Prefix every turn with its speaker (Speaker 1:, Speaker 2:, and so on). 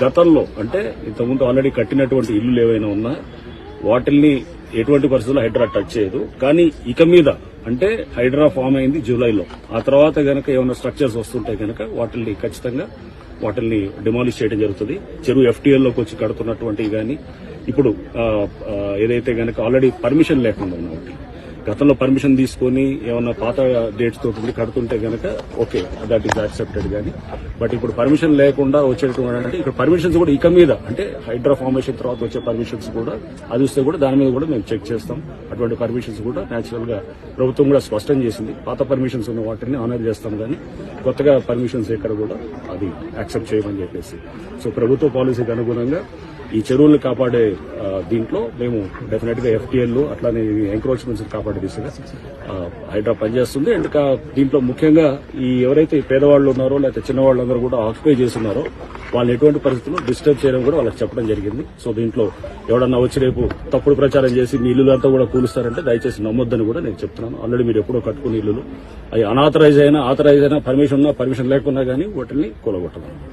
Speaker 1: గతంలో అంటే ఇంతకుముందు ఆల్రెడీ కట్టినటువంటి ఇల్లు ఏవైనా ఉన్నా వాటిల్ని ఎటువంటి పరిస్థితుల్లో హైడ్రా టచ్ చేయదు. కానీ ఇక మీద అంటే హైడ్రా ఫామ్ అయింది జూలైలో. ఆ తర్వాత గనక ఏమైనా స్ట్రక్చర్స్ వస్తుంటే గనక వాటిల్ని ఖచ్చితంగా డిమాలిష్ చేయడం జరుగుతుంది. చెరువు FTL లోకి వచ్చి కడుతున్నటువంటివి కానీ ఇప్పుడు ఏదైతే గనక ఆల్రెడీ పర్మిషన్ లేకుండా ఉన్నవాటి గతంలో పర్మిషన్ తీసుకుని ఏమన్నా పాత డేట్స్ తోటి కడుతుంటే గనక ఓకే, దట్ ఈస్ యాక్సెప్టెడ్. కానీ బట్ ఇప్పుడు పర్మిషన్ లేకుండా వచ్చేటువంటి అంటే ఇక్కడ పర్మిషన్స్ కూడా ఇక మీద అంటే హైడ్రా ఫార్మేషన్ తర్వాత వచ్చే పర్మిషన్స్ కూడా అది వస్తే కూడా దాని మీద కూడా మేము చెక్ చేస్తాం. అటువంటి పర్మిషన్స్ కూడా న్యాచురల్ గా ప్రభుత్వం కూడా స్పష్టం చేసింది. పాత పర్మిషన్స్ ఉన్న వాటిని ఆనర్ చేస్తాం కానీ కొత్తగా పర్మిషన్స్ ఎక్కడ కూడా అది యాక్సెప్ట్ చేయమని చెప్పేసి. సో ప్రభుత్వ పాలసీకి అనుగుణంగా ఈ చెరువులను కాపాడే దీంట్లో మేము డెఫినెట్ గా FTL అట్లానే ఎంక్రోచ్మెంట్స్ కాపాడే దిశగా హైడ్రా పనిచేస్తుంది. అండ్ దీంట్లో ముఖ్యంగా ఈ ఎవరైతే పేదవాళ్ళు ఉన్నారో లేకపోతే చిన్నవాళ్ళందరూ కూడా ఆక్యుపై చేస్తున్నారో వాళ్ళు ఎటువంటి పరిస్థితుల్లో డిస్టర్బ్ చేయడం కూడా వాళ్ళకి చెప్పడం జరిగింది. సో దీంట్లో ఎవడన్నా వచ్చి రేపు తప్పుడు ప్రచారం చేసి మీ ఇల్లులంతా కూడా కూలుస్తారంటే దయచేసి నమ్మొద్దని కూడా నేను చెప్తున్నాను. ఆల్రెడీ మీరు ఎప్పుడో కట్టుకున్న ఇల్లులు అవి అనాథరైజ్ అయినా ఆథరైజ్ అయినా పర్మిషన్ ఉన్నా పర్మిషన్ లేకున్నా కానీ వాటిని కూలగొట్టడం.